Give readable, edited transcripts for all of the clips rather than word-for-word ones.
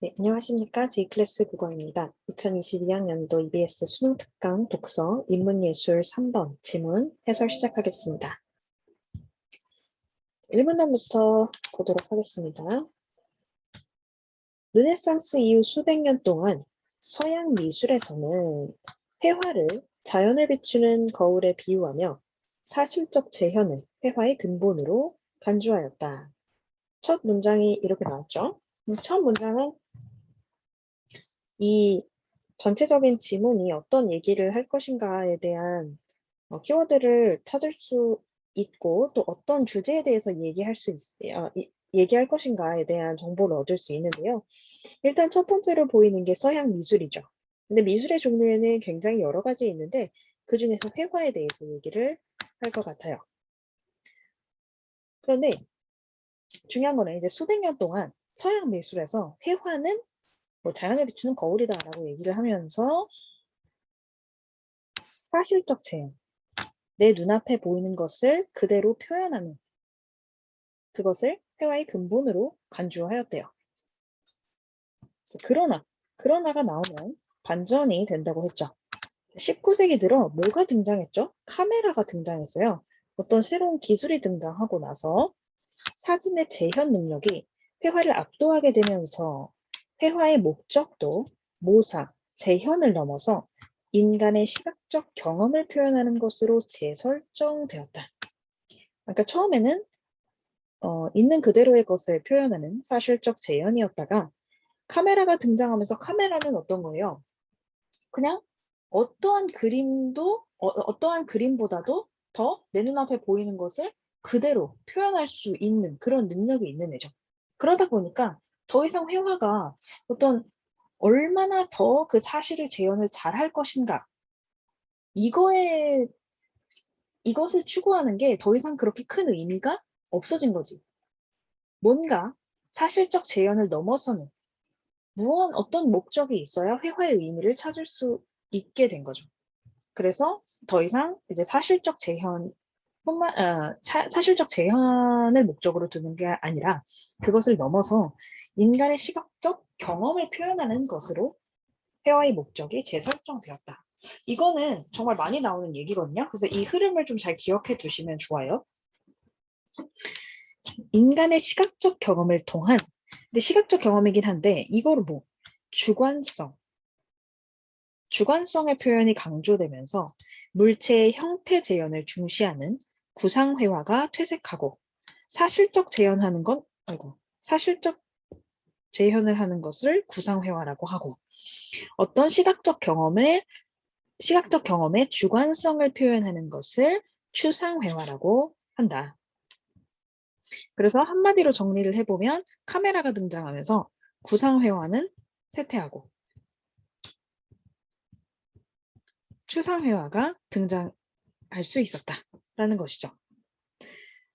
네, 안녕하십니까. G클래스 국어입니다. 2022학년도 EBS 수능 특강 독서 인문예술 3번 지문 해설 시작하겠습니다. 1문단부터 보도록 하겠습니다. 르네상스 이후 수백 년 동안 서양 미술에서는 회화를 자연을 비추는 거울에 비유하며 사실적 재현을 회화의 근본으로 간주하였다. 첫 문장이 이렇게 나왔죠. 첫 문장은 이 전체적인 지문이 어떤 얘기를 할 것인가에 대한 키워드를 찾을 수 있고 또 어떤 주제에 대해서 얘기할 것인가에 대한 정보를 얻을 수 있는데요. 일단 첫 번째로 보이는 게 서양 미술이죠. 근데 미술의 종류에는 굉장히 여러 가지 있는데 그 중에서 회화에 대해서 얘기를 할 것 같아요. 그런데 중요한 거는 이제 수백 년 동안 서양 미술에서 회화는 자연을 비추는 거울이다라고 얘기를 하면서 사실적 재현, 내 눈앞에 보이는 것을 그대로 표현하는 그것을 회화의 근본으로 간주하였대요. 그러나가 나오면 반전이 된다고 했죠. 19세기 들어 뭐가 등장했죠? 카메라가 등장했어요. 어떤 새로운 기술이 등장하고 나서 사진의 재현 능력이 회화를 압도하게 되면서 회화의 목적도 모사, 재현을 넘어서 인간의 시각적 경험을 표현하는 것으로 재설정되었다. 그러니까 처음에는 있는 그대로의 것을 표현하는 사실적 재현이었다가 카메라가 등장하면서 카메라는 어떤 거예요? 그냥 어떠한 그림보다도 더 내 눈앞에 보이는 것을 그대로 표현할 수 있는 그런 능력이 있는 애죠. 그러다 보니까 더 이상 회화가 얼마나 더 그 사실을 재현을 잘 할 것인가 이것을 추구하는 게 더 이상 그렇게 큰 의미가 없어진 거지. 뭔가 사실적 재현을 넘어서는 어떤 목적이 있어야 회화의 의미를 찾을 수 있게 된 거죠. 그래서 더 이상 이제 사실적 재현을 목적으로 두는 게 아니라 그것을 넘어서 인간의 시각적 경험을 표현하는 것으로 회화의 목적이 재설정되었다. 이거는 정말 많이 나오는 얘기거든요. 그래서 이 흐름을 좀 잘 기억해 두시면 좋아요. 인간의 시각적 경험을 통한, 근데 시각적 경험이긴 한데 이거를 주관성의 표현이 강조되면서 물체의 형태 재현을 중시하는 구상회화가 퇴색하고 사실적 재현을 하는 것을 구상회화라고 하고 어떤 시각적 경험의 주관성을 표현하는 것을 추상회화라고 한다. 그래서 한마디로 정리를 해보면 카메라가 등장하면서 구상회화는 쇠퇴하고 추상회화가 등장할 수 있었다라는 것이죠.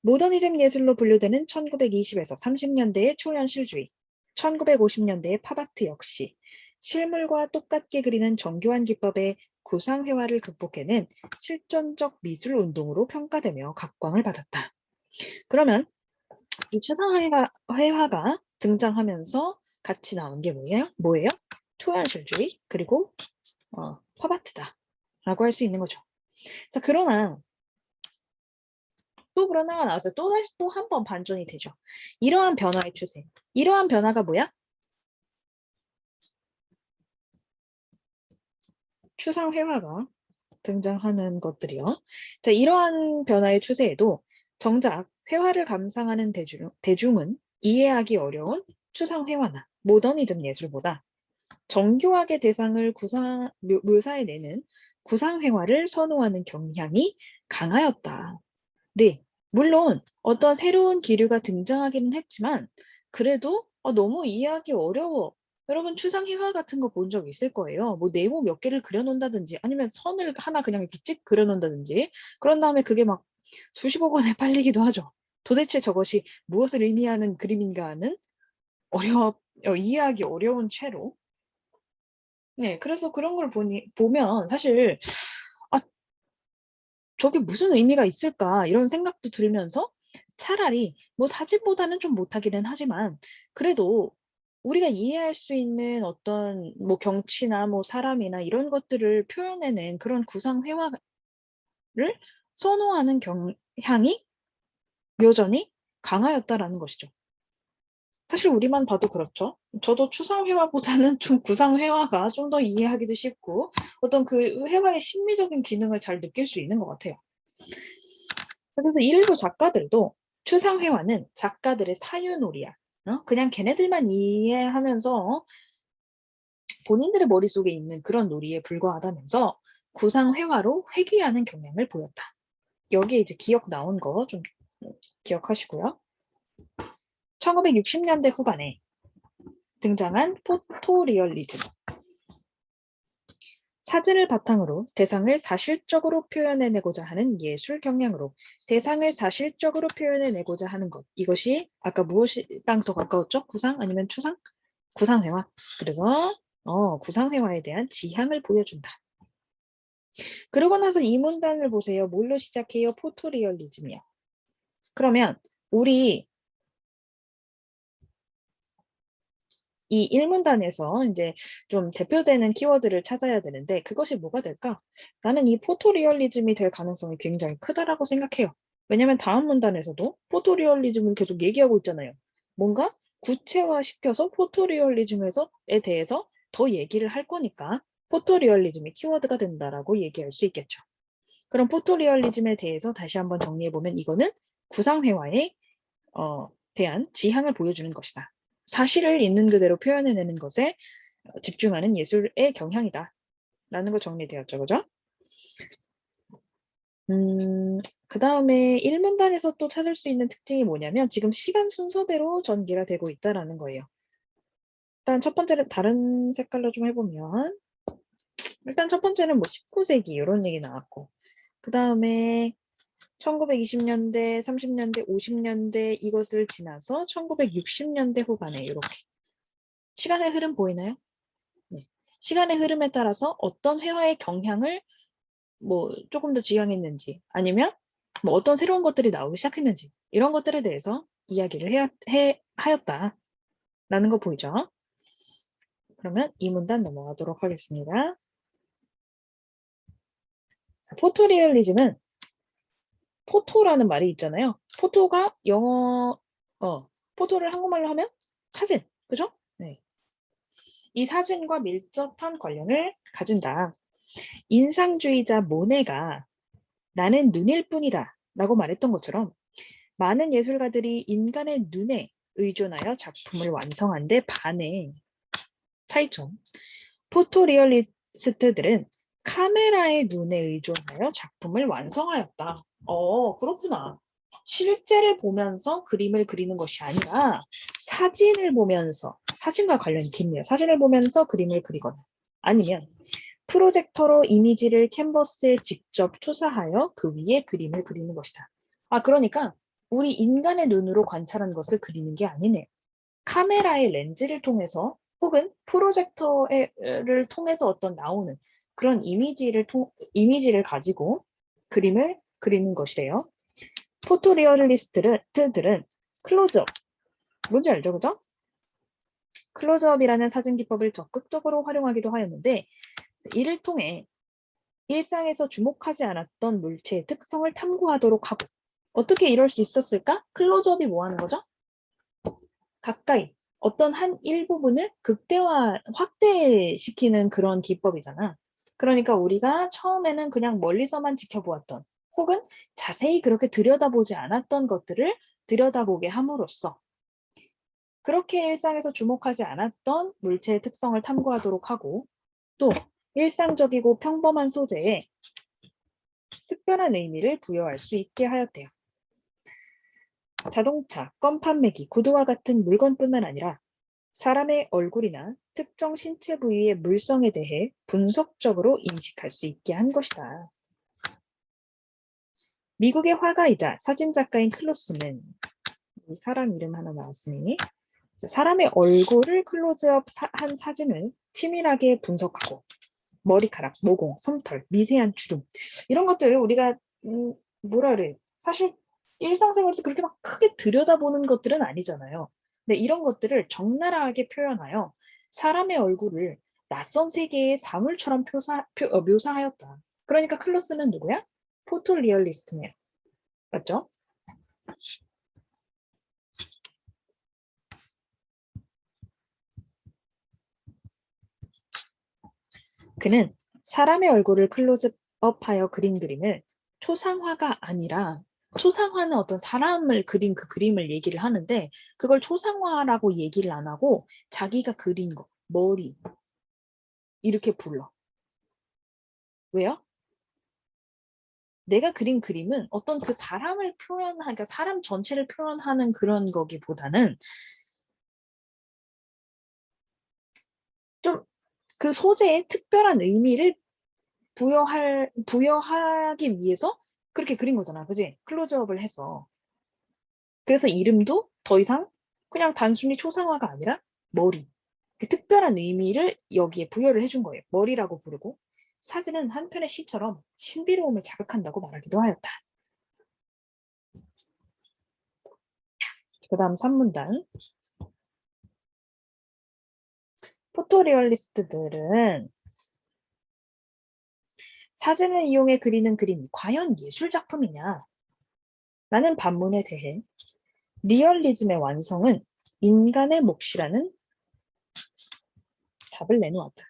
모더니즘 예술로 분류되는 1920에서 30년대의 초현실주의, 1950년대의 팝아트 역시 실물과 똑같게 그리는 정교한 기법의 구상회화를 극복해낸 실존적 미술 운동으로 평가되며 각광을 받았다. 그러면 이 추상회화가 등장하면서 같이 나온 게 뭐예요? 초현실주의 그리고 팝아트다 라고 할 수 있는 거죠. 자, 그러나가 나왔어요. 또다시 또 한 번 반전이 되죠. 이러한 변화의 추세. 이러한 변화가 뭐야? 추상회화가 등장하는 것들이요. 자, 이러한 변화의 추세에도 정작 회화를 감상하는 대중은 이해하기 어려운 추상회화나 모더니즘 예술보다 정교하게 대상을 묘사해내는 구상회화를 선호하는 경향이 강하였다. 네, 물론 어떤 새로운 기류가 등장하기는 했지만 그래도 너무 이해하기 어려워. 여러분 추상회화 같은 거 본 적 있을 거예요. 뭐 네모 몇 개를 그려놓는다든지 아니면 선을 하나 그냥 이렇게 찍 그려놓는다든지 그런 다음에 그게 막 수십억 원에 팔리기도 하죠. 도대체 저것이 무엇을 의미하는 그림인가 하는 이해하기 어려운 채로 네, 그래서 그런 걸 보면 사실 아, 저게 무슨 의미가 있을까 이런 생각도 들면서 차라리 뭐 사진보다는 좀 못하기는 하지만 그래도 우리가 이해할 수 있는 어떤 뭐 경치나 뭐 사람이나 이런 것들을 표현해낸 그런 구상 회화를 선호하는 경향이 여전히 강하였다라는 것이죠. 사실 우리만 봐도 그렇죠. 저도 추상 회화보다는 좀 구상 회화가 좀 더 이해하기도 쉽고 어떤 그 회화의 심미적인 기능을 잘 느낄 수 있는 것 같아요. 그래서 일부 작가들도 추상 회화는 작가들의 사유놀이야. 그냥 걔네들만 이해하면서 본인들의 머릿속에 있는 그런 놀이에 불과하다면서 구상 회화로 회귀하는 경향을 보였다. 여기에 이제 기억 나온 거 좀 기억하시고요. 1960년대 후반에 등장한 포토리얼리즘. 사진을 바탕으로 대상을 사실적으로 표현해내고자 하는 예술 경향으로 대상을 사실적으로 표현해내고자 하는 것. 이것이 아까 무엇이랑 더 가까웠죠? 구상 아니면 추상? 구상회화. 그래서 구상회화에 대한 지향을 보여준다. 그러고 나서 이 문단을 보세요. 뭘로 시작해요? 포토리얼리즘이요. 그러면 우리 이 1문단에서 이제 좀 대표되는 키워드를 찾아야 되는데 그것이 뭐가 될까? 나는 이 포토리얼리즘이 될 가능성이 굉장히 크다라고 생각해요. 왜냐면 다음 문단에서도 포토리얼리즘을 계속 얘기하고 있잖아요. 뭔가 구체화시켜서 포토리얼리즘에 대해서 더 얘기를 할 거니까 포토리얼리즘이 키워드가 된다라고 얘기할 수 있겠죠. 그럼 포토리얼리즘에 대해서 다시 한번 정리해보면 이거는 구상회화에 대한 지향을 보여주는 것이다. 사실을 있는 그대로 표현해내는 것에 집중하는 예술의 경향이다. 라는 거 정리되었죠. 그죠? 그 다음에 1문단에서 또 찾을 수 있는 특징이 뭐냐면 지금 시간 순서대로 전개가 되고 있다라는 거예요. 일단 첫 번째는 다른 색깔로 좀 해보면 일단 첫 번째는 뭐 19세기 이런 얘기 나왔고 그 다음에 1920년대, 30년대, 50년대 이것을 지나서 1960년대 후반에 이렇게 시간의 흐름 보이나요? 네. 시간의 흐름에 따라서 어떤 회화의 경향을 뭐 조금 더 지향했는지 아니면 뭐 어떤 새로운 것들이 나오기 시작했는지 이런 것들에 대해서 이야기를 하였다라는 거 보이죠? 그러면 이 문단 넘어가도록 하겠습니다. 포토리얼리즘은 포토라는 말이 있잖아요. 포토가 포토를 한국말로 하면 사진, 그죠? 네. 이 사진과 밀접한 관련을 가진다. 인상주의자 모네가 나는 눈일 뿐이다 라고 말했던 것처럼 많은 예술가들이 인간의 눈에 의존하여 작품을 완성한 데 반해 차이점. 포토리얼리스트들은 카메라의 눈에 의존하여 작품을 완성하였다. 그렇구나. 실제를 보면서 그림을 그리는 것이 아니라 사진을 보면서, 사진과 관련이 깊네요. 사진을 보면서 그림을 그리거나 아니면 프로젝터로 이미지를 캔버스에 직접 투사하여 그 위에 그림을 그리는 것이다. 그러니까 우리 인간의 눈으로 관찰한 것을 그리는 게 아니네요. 카메라의 렌즈를 통해서 혹은 프로젝터를 통해서 어떤 나오는 그런 이미지를 가지고 그림을 그리는 것이래요. 포토리얼리스트들은 클로즈업, 뭔지 알죠? 그죠? 클로즈업이라는 사진 기법을 적극적으로 활용하기도 하였는데 이를 통해 일상에서 주목하지 않았던 물체의 특성을 탐구하도록 하고 어떻게 이럴 수 있었을까? 클로즈업이 뭐 하는 거죠? 가까이 어떤 한 일부분을 확대시키는 그런 기법이잖아. 그러니까 우리가 처음에는 그냥 멀리서만 지켜보았던 혹은 자세히 그렇게 들여다보지 않았던 것들을 들여다보게 함으로써 그렇게 일상에서 주목하지 않았던 물체의 특성을 탐구하도록 하고 또 일상적이고 평범한 소재에 특별한 의미를 부여할 수 있게 하였대요. 자동차, 껌 판매기, 구두와 같은 물건뿐만 아니라 사람의 얼굴이나 특정 신체 부위의 물성에 대해 분석적으로 인식할 수 있게 한 것이다. 미국의 화가이자 사진작가인 클로스는 이 사람 이름 하나 나왔으니 사람의 얼굴을 클로즈업 한 사진을 치밀하게 분석하고 머리카락, 모공, 솜털, 미세한 주름 이런 것들을 우리가 뭐라 그래 사실 일상생활에서 그렇게 막 크게 들여다보는 것들은 아니잖아요. 네, 이런 것들을 적나라하게 표현하여 사람의 얼굴을 낯선 세계의 사물처럼 묘사하였다. 그러니까 클로스는 누구야? 포토리얼리스트네요. 맞죠? 그는 사람의 얼굴을 클로즈업하여 그린 그림을 초상화가 아니라, 초상화는 어떤 사람을 그린 그 그림을 얘기를 하는데 그걸 초상화라고 얘기를 안 하고 자기가 그린 거, 머리 이렇게 불러. 왜요? 내가 그린 그림은 어떤 그 사람을 그러니까 사람 전체를 표현하는 그런 거기보다는 좀 그 소재에 특별한 의미를 부여하기 위해서 그렇게 그린 거잖아. 그지? 클로즈업을 해서. 그래서 이름도 더 이상 그냥 단순히 초상화가 아니라 머리. 그 특별한 의미를 여기에 부여를 해준 거예요. 머리라고 부르고 사진은 한편의 시처럼 신비로움을 자극한다고 말하기도 하였다. 그 다음 3문단. 포토리얼리스트들은 사진을 이용해 그리는 그림이 과연 예술작품이냐? 라는 반문에 대해 리얼리즘의 완성은 인간의 몫이라는 답을 내놓았다.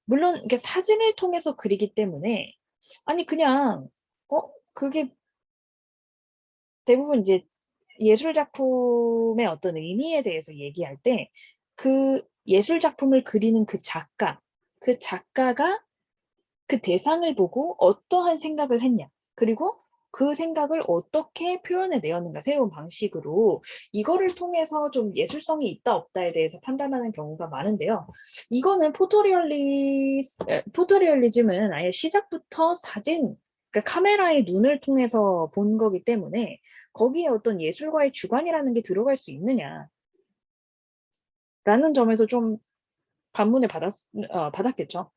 물론 이게 사진을 통해서 그리기 때문에 아니 그냥 그게 대부분 이제 예술작품의 어떤 의미에 대해서 얘기할 때 그 예술작품을 그리는 그 작가가 그 대상을 보고 어떠한 생각을 했냐, 그리고 그 생각을 어떻게 표현해 내었는가, 새로운 방식으로 이거를 통해서 좀 예술성이 있다 없다에 대해서 판단하는 경우가 많은데요. 이거는 포토리얼리즘은 아예 시작부터 사진, 그러니까 카메라의 눈을 통해서 본 거기 때문에 거기에 어떤 예술가의 주관이라는 게 들어갈 수 있느냐라는 점에서 좀 반문을 받았겠죠.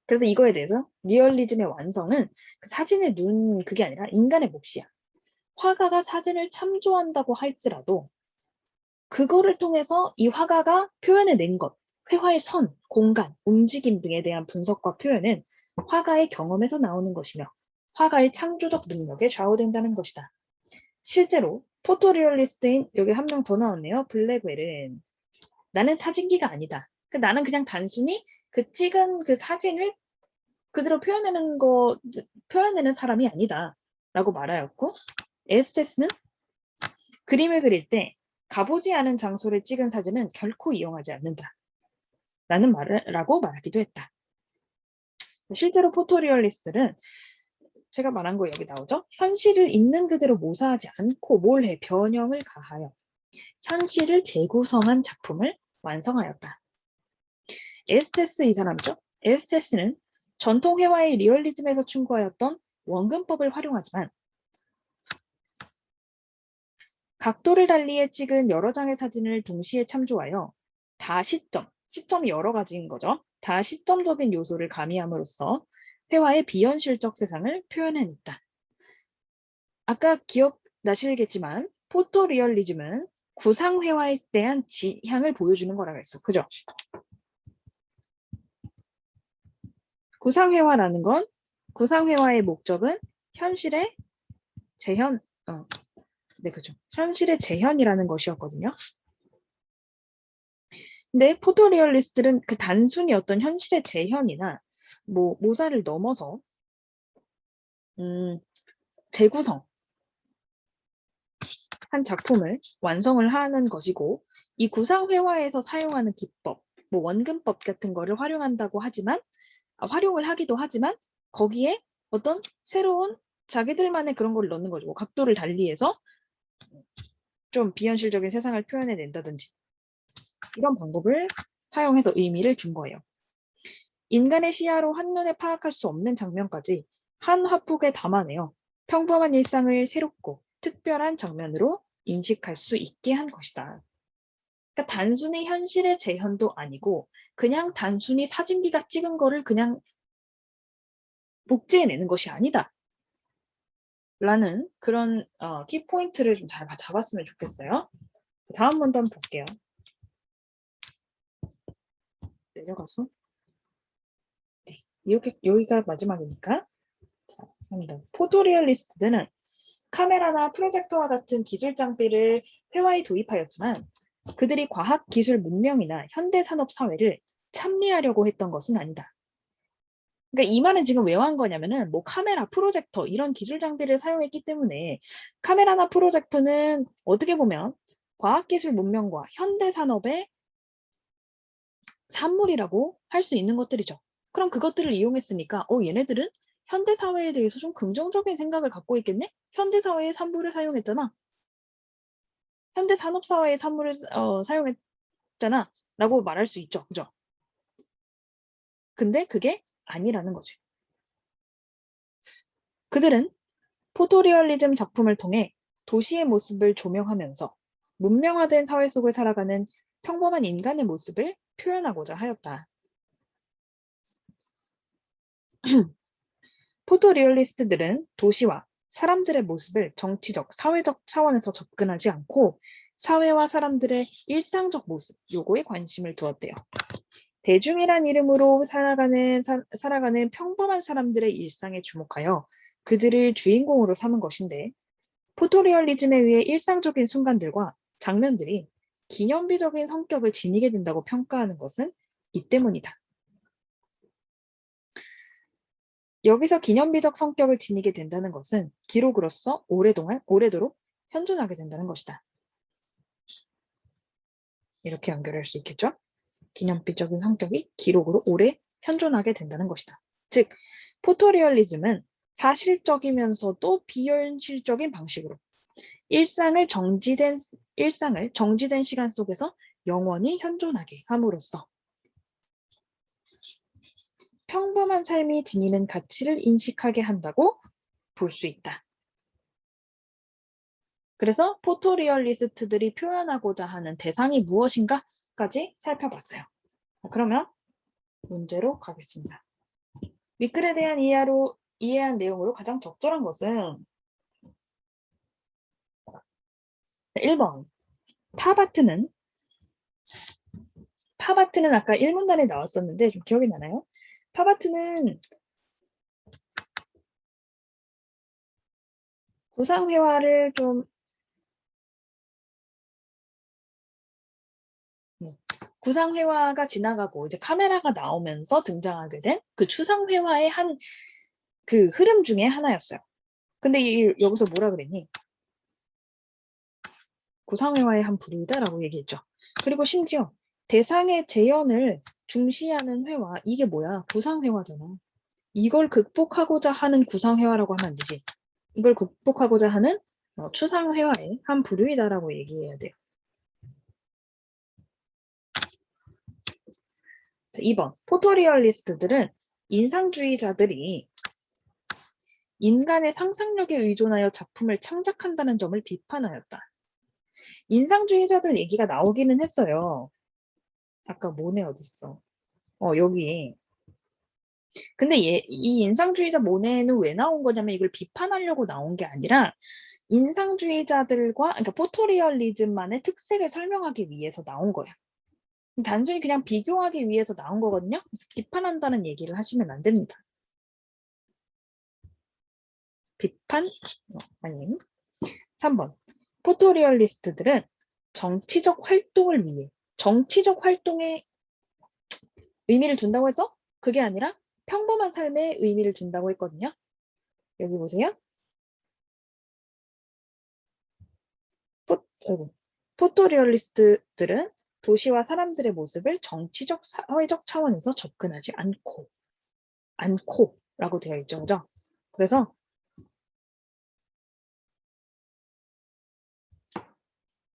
그래서 이거에 대해서 리얼리즘의 완성은 그 사진의 눈 그게 아니라 인간의 몫이야. 화가가 사진을 참조한다고 할지라도 그거를 통해서 이 화가가 표현해낸 것, 회화의 선, 공간, 움직임 등에 대한 분석과 표현은 화가의 경험에서 나오는 것이며 화가의 창조적 능력에 좌우된다는 것이다. 실제로 포토리얼리스트인 여기 한 명 더 나왔네요. 블랙웰은 나는 사진기가 아니다. 나는 그냥 단순히 그 찍은 그 사진을 그대로 표현내는 사람이 아니다 라고 말하였고, 에스테스는 그림을 그릴 때 가보지 않은 장소를 찍은 사진은 결코 이용하지 않는다 라고 말하기도 했다. 실제로 포토리얼리스트는 제가 말한 거 여기 나오죠? 현실을 있는 그대로 모사하지 않고 뭘 해? 변형을 가하여 현실을 재구성한 작품을 완성하였다. 에스테스 이 사람이죠? 에스테스는 전통 회화의 리얼리즘에서 충고하였던 원근법을 활용하지만 각도를 달리해 찍은 여러 장의 사진을 동시에 참조하여 시점이 여러 가지인 거죠. 다시점적인 요소를 가미함으로써 회화의 비현실적 세상을 표현해냈다. 아까 기억나시겠지만 포토리얼리즘은 구상회화에 대한 지향을 보여주는 거라고 했어. 그죠? 구상회화의 목적은 현실의 재현, 네, 그죠. 현실의 재현이라는 것이었거든요. 근데 포토리얼리스트는 그 단순히 어떤 현실의 재현이나 모사를 넘어서 재구성 한 작품을 완성을 하는 것이고, 이 구상회화에서 사용하는 기법, 원근법 같은 거를 활용을 하기도 하지만 거기에 어떤 새로운 자기들만의 그런 걸 넣는 거죠. 각도를 달리해서 좀 비현실적인 세상을 표현해낸다든지 이런 방법을 사용해서 의미를 준 거예요. 인간의 시야로 한눈에 파악할 수 없는 장면까지 한 화폭에 담아내어 평범한 일상을 새롭고 특별한 장면으로 인식할 수 있게 한 것이다. 그러니까 단순히 현실의 재현도 아니고 그냥 단순히 사진기가 찍은 거를 그냥 복제해내는 것이 아니다 라는 그런 키포인트를 좀 잘 잡았으면 좋겠어요. 다음 문도 한번 볼게요. 내려가서. 네, 여기가 마지막이니까. 자, 3번. 포토리얼리스트들은 카메라나 프로젝터와 같은 기술 장비를 회화에 도입하였지만 그들이 과학 기술 문명이나 현대 산업 사회를 참미하려고 했던 것은 아니다. 그러니까 이 말은 지금 왜 한 거냐면은 뭐 카메라, 프로젝터 이런 기술 장비를 사용했기 때문에 카메라나 프로젝터는 어떻게 보면 과학기술 문명과 현대 산업의 산물이라고 할 수 있는 것들이죠. 그럼 그것들을 이용했으니까 얘네들은 현대 사회에 대해서 좀 긍정적인 생각을 갖고 있겠네? 현대 사회의 산물을 사용했잖아. 현대 산업 사회의 산물을 사용했잖아. 라고 말할 수 있죠. 그죠? 근데 그게 아니라는 거지. 그들은 포토리얼리즘 작품을 통해 도시의 모습을 조명하면서 문명화된 사회 속을 살아가는 평범한 인간의 모습을 표현하고자 하였다. 포토리얼리스트들은 도시와 사람들의 모습을 정치적, 사회적 차원에서 접근하지 않고 사회와 사람들의 일상적 모습, 요거에 관심을 두었대요. 대중이란 이름으로 살아가는 평범한 사람들의 일상에 주목하여 그들을 주인공으로 삼은 것인데 포토리얼리즘에 의해 일상적인 순간들과 장면들이 기념비적인 성격을 지니게 된다고 평가하는 것은 이 때문이다. 여기서 기념비적 성격을 지니게 된다는 것은 기록으로서 오래도록 현존하게 된다는 것이다. 이렇게 연결할 수 있겠죠? 기념비적인 성격이 기록으로 오래 현존하게 된다는 것이다. 즉, 포토리얼리즘은 사실적이면서도 비현실적인 방식으로 일상을 정지된 시간 속에서 영원히 현존하게 함으로써 평범한 삶이 지니는 가치를 인식하게 한다고 볼 수 있다. 그래서 포토리얼리스트들이 표현하고자 하는 대상이 무엇인가까지 살펴봤어요. 그러면 문제로 가겠습니다. 윗글에 대한 이해한 내용으로 가장 적절한 것은 1번. 팝아트는 아까 1문단에 나왔었는데 좀 기억이 나나요? 팝아트는 구상회화를 좀 구상회화가 지나가고 이제 카메라가 나오면서 등장하게 된 그 추상회화의 한 그 흐름 중에 하나였어요. 근데 여기서 뭐라 그랬니? 구상회화의 한 부류다라고 얘기했죠. 그리고 심지어 대상의 재현을 중시하는 회화, 이게 뭐야? 구상회화잖아. 이걸 극복하고자 하는 구상회화라고 하면 안 되지. 이걸 극복하고자 하는 추상회화의 한 부류이다라고 얘기해야 돼요. 2번. 포토리얼리스트들은 인상주의자들이 인간의 상상력에 의존하여 작품을 창작한다는 점을 비판하였다. 인상주의자들 얘기가 나오기는 했어요. 아까 모네 어딨어? 여기. 근데 이 인상주의자 모네는 왜 나온 거냐면 이걸 비판하려고 나온 게 아니라 인상주의자들과 그러니까 포토리얼리즘만의 특색을 설명하기 위해서 나온 거야. 단순히 그냥 비교하기 위해서 나온 거거든요. 그래서 비판한다는 얘기를 하시면 안 됩니다. 비판? 아님. 3번. 포토리얼리스트들은 정치적 활동에 의미를 준다고 해서 그게 아니라 평범한 삶에 의미를 준다고 했거든요. 여기 보세요. 포토리얼리스트들은 도시와 사람들의 모습을 정치적, 사회적 차원에서 접근하지 않고라고 되어 있죠. 그죠? 그래서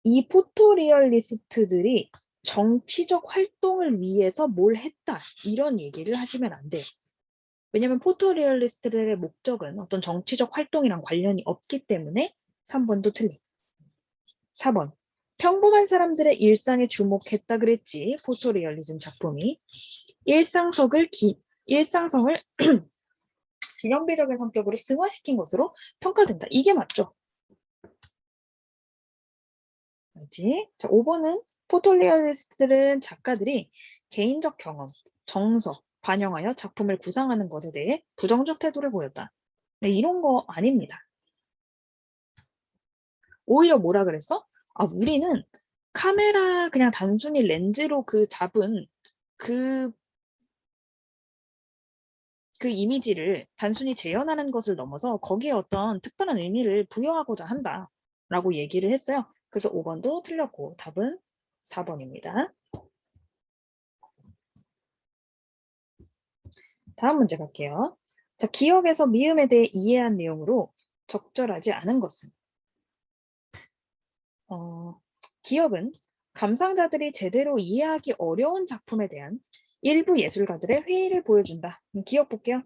이 포토리얼리스트들이 정치적 활동을 위해서 뭘 했다 이런 얘기를 하시면 안 돼요. 왜냐하면 포토리얼리스트들의 목적은 어떤 정치적 활동이랑 관련이 없기 때문에 3번도 틀림. 4번. 평범한 사람들의 일상에 주목했다 그랬지. 포토리얼리즘 작품이. 일상성을 기념비적인 성격으로 승화시킨 것으로 평가된다. 이게 맞죠? 그치? 자, 5번은 포토리얼리스트들은 작가들이 개인적 경험, 정서, 반영하여 작품을 구상하는 것에 대해 부정적 태도를 보였다. 네, 이런 거 아닙니다. 오히려 뭐라 그랬어? 아, 우리는 카메라 그냥 단순히 렌즈로 잡은 그 이미지를 단순히 재현하는 것을 넘어서 거기에 어떤 특별한 의미를 부여하고자 한다라고 얘기를 했어요. 그래서 5번도 틀렸고 답은 4번입니다. 다음 문제 갈게요. 자, 기억에서 미음에 대해 이해한 내용으로 적절하지 않은 것은? 기억은 감상자들이 제대로 이해하기 어려운 작품에 대한 일부 예술가들의 회의를 보여준다. 기억 볼게요.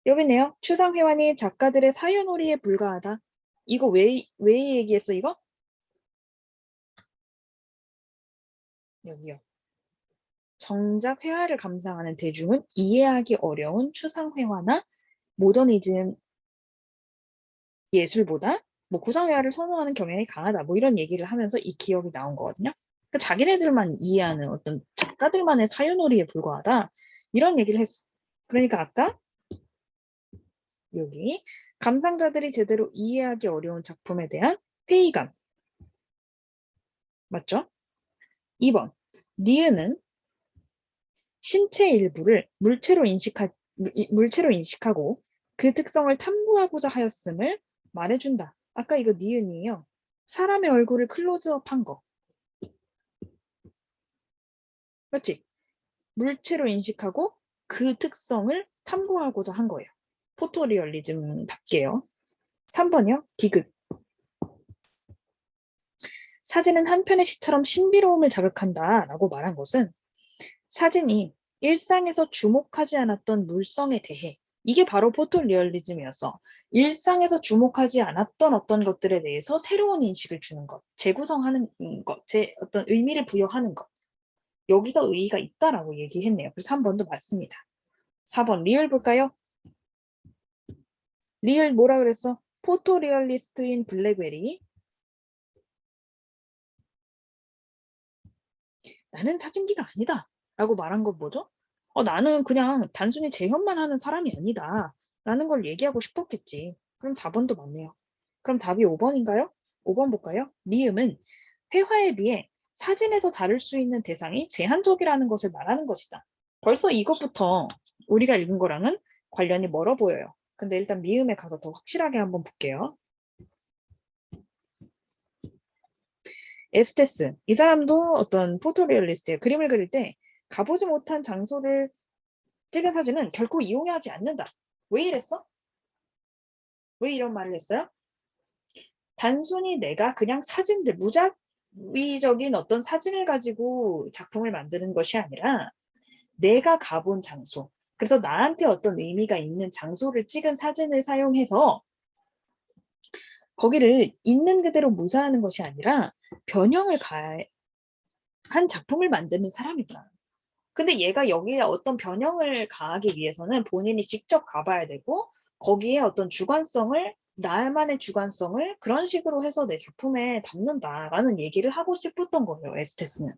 여기 있네요. 추상회환이 작가들의 사유놀이에 불과하다. 이거 왜 얘기했어, 이거? 여기요. 정작 회화를 감상하는 대중은 이해하기 어려운 추상회화나 모더니즘 예술보다 구상회화를 선호하는 경향이 강하다. 이런 얘기를 하면서 이 기억이 나온 거거든요. 그러니까 자기네들만 이해하는 어떤 작가들만의 사유놀이에 불과하다. 이런 얘기를 했어. 그러니까 아까 여기 감상자들이 제대로 이해하기 어려운 작품에 대한 회의감. 맞죠? 2번. 니은은 신체 일부를 물체로 인식하고 그 특성을 탐구하고자 하였음을 말해준다. 아까 이거 니은이에요. 사람의 얼굴을 클로즈업한 거. 그렇지? 물체로 인식하고 그 특성을 탐구하고자 한 거예요. 포토리얼리즘답게요. 3번이요. 디귿. 사진은 한편의 시처럼 신비로움을 자극한다 라고 말한 것은 사진이 일상에서 주목하지 않았던 물성에 대해 이게 바로 포토리얼리즘이었어. 일상에서 주목하지 않았던 어떤 것들에 대해서 새로운 인식을 주는 것, 재구성하는 것, 어떤 의미를 부여하는 것. 여기서 의의가 있다라고 얘기했네요. 그래서 3번도 맞습니다. 4번 리을 볼까요? 리을 뭐라 그랬어? 포토리얼리스트인 블랙베리. 나는 사진기가 아니다 라고 말한 건 뭐죠? 나는 그냥 단순히 재현만 하는 사람이 아니다 라는 걸 얘기하고 싶었겠지. 그럼 4번도 맞네요. 그럼 답이 5번인가요? 5번 볼까요? 미음은 회화에 비해 사진에서 다룰 수 있는 대상이 제한적이라는 것을 말하는 것이다. 벌써 이것부터 우리가 읽은 거랑은 관련이 멀어 보여요. 근데 일단 미음에 가서 더 확실하게 한번 볼게요. 에스테스. 이 사람도 어떤 포토리얼리스트예요. 그림을 그릴 때 가보지 못한 장소를 찍은 사진은 결코 이용하지 않는다. 왜 이랬어? 왜 이런 말을 했어요? 단순히 내가 그냥 사진들, 무작위적인 어떤 사진을 가지고 작품을 만드는 것이 아니라 내가 가본 장소, 그래서 나한테 어떤 의미가 있는 장소를 찍은 사진을 사용해서 거기를 있는 그대로 묘사하는 것이 아니라 변형을 한 작품을 만드는 사람이다. 근데 얘가 여기에 어떤 변형을 가하기 위해서는 본인이 직접 가봐야 되고 거기에 어떤 주관성을 나만의 주관성을 그런 식으로 해서 내 작품에 담는다라는 얘기를 하고 싶었던 거예요. 에스테스는.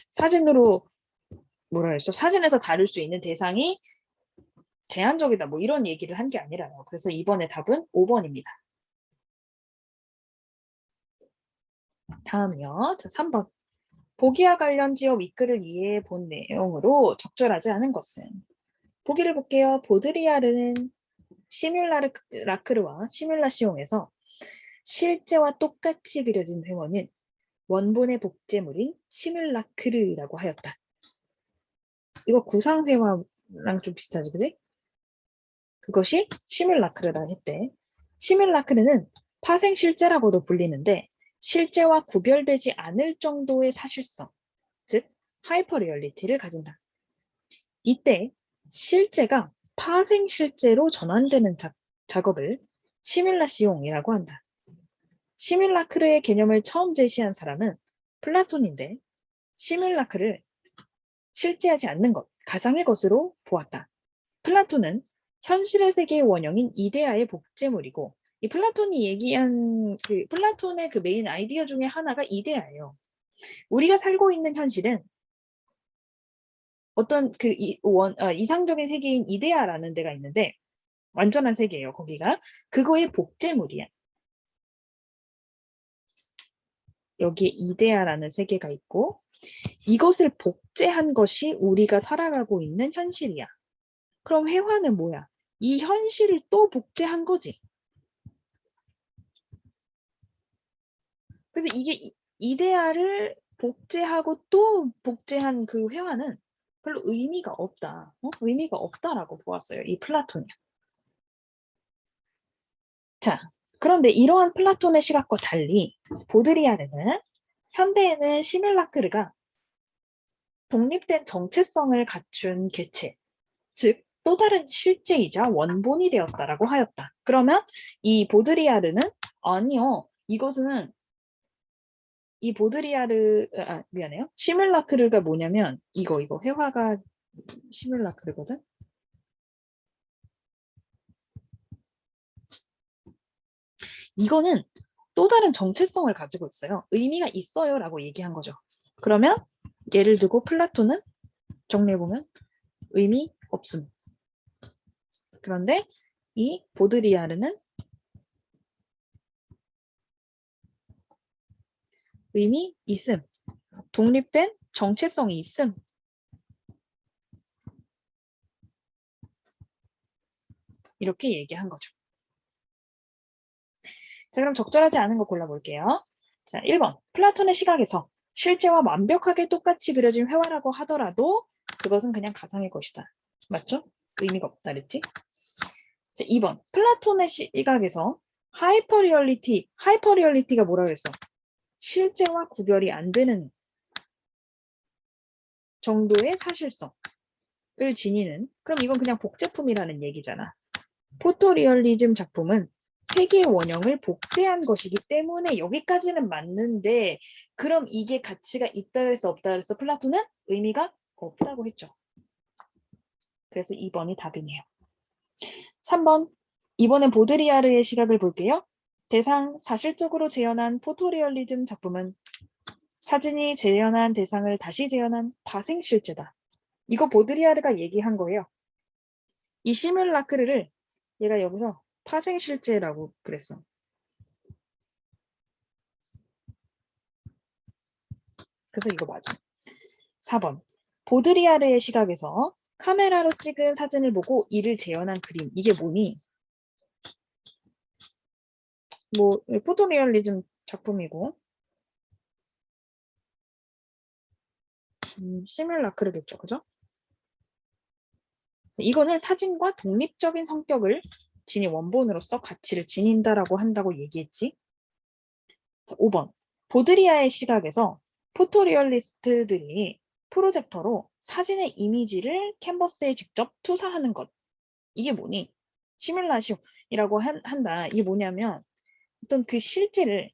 사진으로 뭐라 했어? 사진에서 다룰 수 있는 대상이 제한적이다. 이런 얘기를 한 게 아니라요. 그래서 이번에 답은 5번입니다. 다음이요. 자, 3번. 보기와 관련 지어 윗글을 이해해 본 내용으로 적절하지 않은 것은? 보기를 볼게요. 보드리아르는 시뮬라크르와 시뮬라시옹에서 실제와 똑같이 그려진 회원은 원본의 복제물인 시뮬라크르라고 하였다. 이거 구상회화랑 좀 비슷하지, 그지? 그것이 시뮬라크르라 했대. 시뮬라크르는 파생실제라고도 불리는데 실제와 구별되지 않을 정도의 사실성, 즉 하이퍼리얼리티를 가진다. 이때 실제가 파생실제로 전환되는 작업을 시뮬라시옹이라고 한다. 시뮬라크르의 개념을 처음 제시한 사람은 플라톤인데 시뮬라크를 실제하지 않는 것, 가상의 것으로 보았다. 플라톤은 현실의 세계의 원형인 이데아의 복제물이고 이 플라톤이 얘기한 플라톤의 그 메인 아이디어 중에 하나가 이데아예요. 우리가 살고 있는 현실은 어떤 이상적인 세계인 이데아라는 데가 있는데 완전한 세계예요. 거기가 그거의 복제물이야. 여기에 이데아라는 세계가 있고 이것을 복제한 것이 우리가 살아가고 있는 현실이야. 그럼 회화는 뭐야? 이 현실을 또 복제한 거지. 그래서 이게 이데아를 복제하고 또 복제한 그 회화는 별로 의미가 없다. 의미가 없다라고 보았어요. 이 플라톤이. 자, 그런데 이러한 플라톤의 시각과 달리 보드리아르는 현대에는 시뮬라크르가 독립된 정체성을 갖춘 개체, 즉 또 다른 실제이자 원본이 되었다라고 하였다. 그러면 이 보드리아르는 아니요. 이것은 이 보드리아르 미안해요. 시뮬라크르가 뭐냐면 이거 회화가 시뮬라크르거든. 이거는 또 다른 정체성을 가지고 있어요. 의미가 있어요라고 얘기한 거죠. 그러면 예를 들고 플라톤은 정리해보면 의미 없음. 그런데 이 보드리아르는 의미 있음. 독립된 정체성이 있음. 이렇게 얘기한 거죠. 자, 그럼 적절하지 않은 거 골라볼게요. 자, 1번. 플라톤의 시각에서 실제와 완벽하게 똑같이 그려진 회화라고 하더라도 그것은 그냥 가상의 것이다. 맞죠? 의미가 없다 그랬지? 자, 2번. 플라톤의 시각에서 하이퍼리얼리티가 뭐라 그랬어? 실제와 구별이 안 되는 정도의 사실성을 지니는, 그럼 이건 그냥 복제품이라는 얘기잖아. 포토리얼리즘 작품은 세계의 원형을 복제한 것이기 때문에 여기까지는 맞는데 그럼 이게 가치가 있다 그래서 없다 그래서 플라톤은 의미가 없다고 했죠. 그래서 2번이 답이네요. 3번. 이번엔 보드리아르의 시각을 볼게요. 대상 사실적으로 재현한 포토리얼리즘 작품은 사진이 재현한 대상을 다시 재현한 파생실제다. 이거 보드리아르가 얘기한 거예요. 이 시뮬라크르를 얘가 여기서 파생실제라고 그랬어. 그래서 이거 맞아. 4번. 보드리아르의 시각에서 카메라로 찍은 사진을 보고 이를 재현한 그림. 이게 뭐니? 뭐 포토리얼리즘 작품이고 시뮬라크르겠죠. 그죠? 이거는 사진과 독립적인 성격을 지닌 원본으로서 가치를 지닌다라고 한다고 얘기했지. 자, 5번. 보드리아의 시각에서 포토리얼리스트들이 프로젝터로 사진의 이미지를 캔버스에 직접 투사하는 것. 이게 뭐니? 시뮬라시오이라고 한다. 이게 뭐냐면 어떤 그 실제를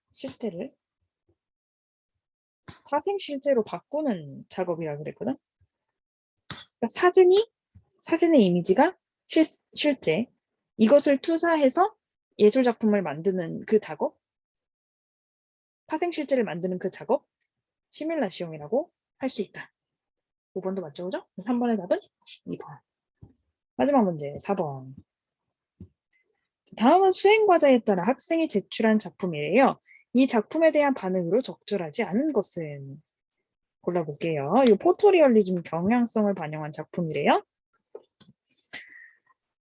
실제를 파생 실제로 바꾸는 작업이라 그랬거든. 그러니까 사진의 이미지가 실제 이것을 투사해서 예술 작품을 만드는 그 작업, 파생 실제를 만드는 그 작업, 시뮬라시옹이라고 할 수 있다. 5번도 맞죠, 그죠? 3번의 답은 2번. 마지막 문제 4번. 다음은 수행과제에 따라 학생이 제출한 작품이래요. 이 작품에 대한 반응으로 적절하지 않은 것은 골라볼게요. 이 포토리얼리즘 경향성을 반영한 작품이래요.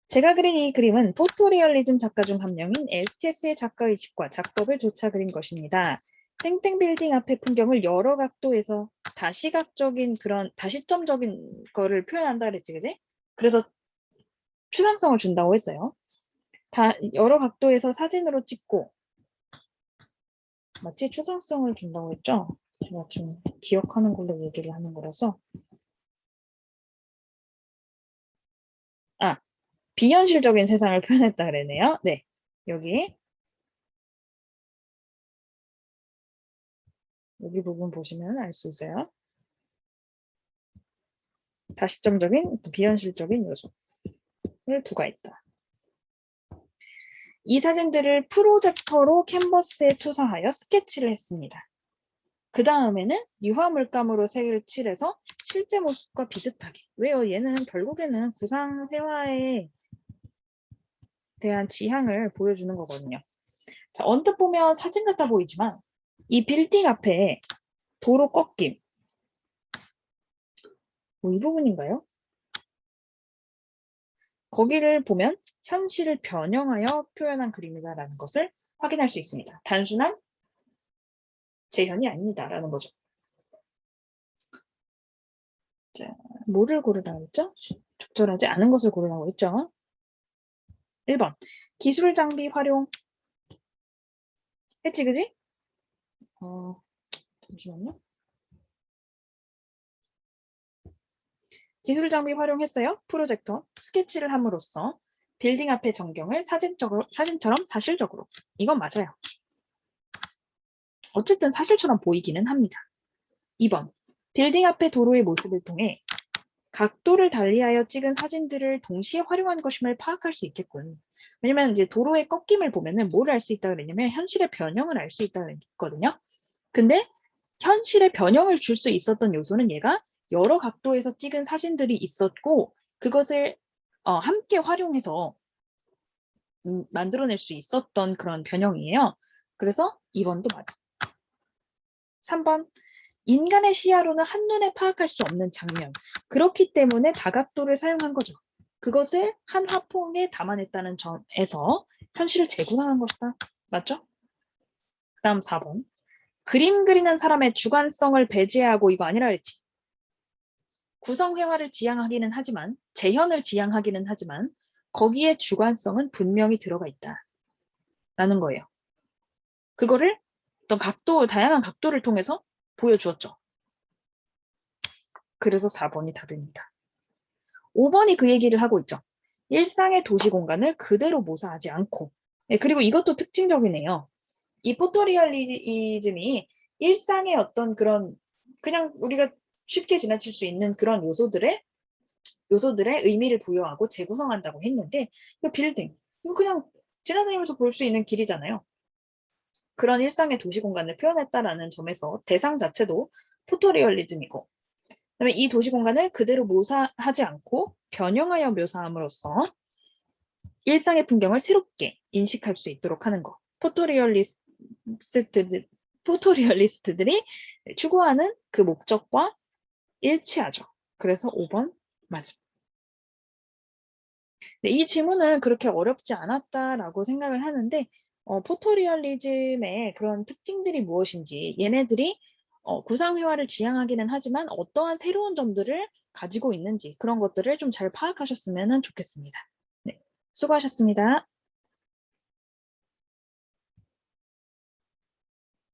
제가 그린 이 그림은 포토리얼리즘 작가 중 한 명인 에스테스의 작가의식과 작법을 조차 그린 것입니다. 땡땡 빌딩 앞의 풍경을 여러 각도에서 다시점적인 거를 표현한다 그랬지, 그지? 그래서 추상성을 준다고 했어요. 여러 각도에서 사진으로 찍고 마치 추상성을 준다고 했죠? 제가 지금 기억하는 걸로 얘기를 하는 거라서 비현실적인 세상을 표현했다 그랬네요. 네, 여기 부분 보시면 알 수 있어요. 다시점적인 비현실적인 요소를 부과했다. 이 사진들을 프로젝터로 캔버스에 투사하여 스케치를 했습니다. 그 다음에는 유화물감으로 색을 칠해서 실제 모습과 비슷하게. 왜요? 얘는 결국에는 구상회화에 대한 지향을 보여주는 거거든요. 자, 언뜻 보면 사진 같아 보이지만 이 빌딩 앞에 도로 꺾임. 이 부분인가요? 거기를 보면 현실을 변형하여 표현한 그림이다라는 것을 확인할 수 있습니다. 단순한 재현이 아닙니다라는 거죠. 자, 뭐를 고르라고 했죠? 적절하지 않은 것을 고르라고 했죠. 1번. 기술 장비 활용. 했지, 그지? 잠시만요. 기술 장비 활용했어요. 프로젝터, 스케치를 함으로써 빌딩 앞의 전경을 사진처럼 사실적으로. 이건 맞아요. 어쨌든 사실처럼 보이기는 합니다. 2번. 빌딩 앞의 도로의 모습을 통해 각도를 달리하여 찍은 사진들을 동시에 활용한 것임을 파악할 수 있겠군. 왜냐면 이제 도로의 꺾임을 보면은 뭘 알 수 있다 그랬냐면 현실의 변형을 알 수 있다 그랬거든요. 근데 현실의 변형을 줄 수 있었던 요소는 얘가 여러 각도에서 찍은 사진들이 있었고 그것을 함께 활용해서 만들어낼 수 있었던 그런 변형이에요. 그래서 2번도 맞아. 3번. 인간의 시야로는 한눈에 파악할 수 없는 장면. 그렇기 때문에 다각도를 사용한 거죠. 그것을 한 화풍에 담아냈다는 점에서 현실을 재구성한 것이다. 맞죠? 그 다음 4번. 그림 그리는 사람의 주관성을 배제하고 이거 아니라 그랬지. 구성회화를 지향하기는 하지만 재현을 지향하기는 하지만 거기에 주관성은 분명히 들어가 있다. 라는 거예요. 그거를 어떤 다양한 각도를 통해서 보여주었죠. 그래서 4번이 답입니다. 5번이 그 얘기를 하고 있죠. 일상의 도시 공간을 그대로 모사하지 않고. 네, 그리고 이것도 특징적이네요. 이 포토리얼리즘이 일상의 어떤 그런 그냥 우리가 쉽게 지나칠 수 있는 그런 요소들의 의미를 부여하고 재구성한다고 했는데 이 빌딩, 이거 그냥 지나다니면서 볼 수 있는 길이잖아요. 그런 일상의 도시 공간을 표현했다라는 점에서 대상 자체도 포토리얼리즘이고 그다음에 이 도시 공간을 그대로 묘사하지 않고 변형하여 묘사함으로써 일상의 풍경을 새롭게 인식할 수 있도록 하는 것. 포토리얼리스트들이 추구하는 그 목적과 일치하죠. 그래서 5번 맞습니다. 네, 이 지문은 그렇게 어렵지 않았다라고 생각을 하는데 포토리얼리즘의 그런 특징들이 무엇인지 얘네들이 구상회화를 지향하기는 하지만 어떠한 새로운 점들을 가지고 있는지 그런 것들을 좀 잘 파악하셨으면 좋겠습니다. 네, 수고하셨습니다.